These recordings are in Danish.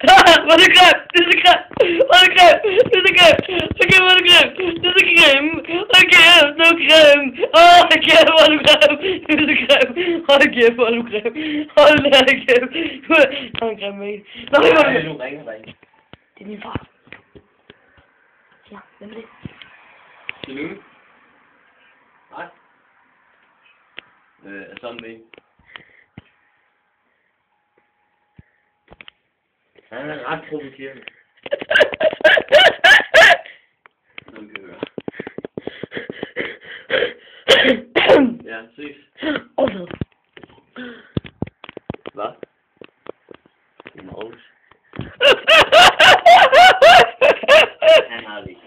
Hvor er det grim! Det er så grim! Hvor er det grim! Det er så grim! Okay, hvor er det grim! Det er så grim! Okay, det er grim! Okay, hvor er du grim! Det er så grim! Hold kæft, hvor er du grim! Hold da kæft! Hold en grim med. Nå, hvor er du grim! Det er din far. Ja, hvem er det? Det er Lune. Nej. Er sådan med. Han er ret provokerende. Som kan høre. Ja, ses. Og hvad? Hvad? Mås. Han har det ikke.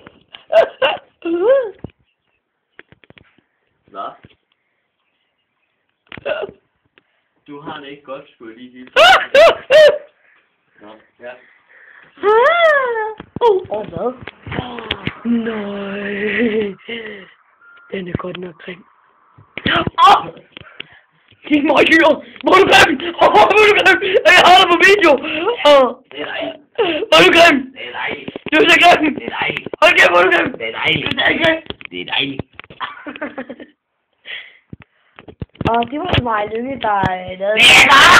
Hvad? Du har det ikke godt, skulle jeg lige sige. Nå, ja. Og hvad? Nej. Den er godt nok grim. Din møgdyr! Hvor er du grim! Hvor er du grim! Jeg har dig på video! Det er dig. Hvor er du grim! Det er dig. Du er så grim! Det er dig. Hold kæft, hvor er du grim! Det er dig. Det er grim! Det er dig. Og det var mig, Lykke, der lavede Det er dig!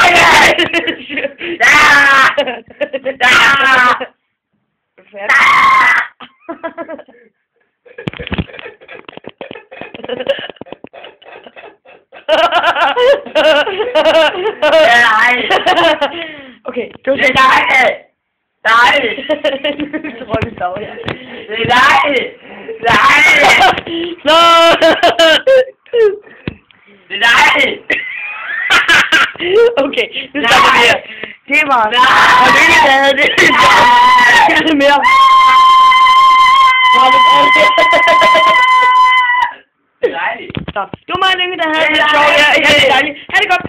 Okay, du Det er dig! Dig! Så tror vi stopper her. Det er dig! Dig! Nå! Det er dig! Okay, nu stopper vi her. Det var... Og Lykke, der havde det. Jeg skal mere. Det er dig! Stop. Det var mig, Lykke, der havde det sjovt. Ja, det er dejligt. Ha' det godt.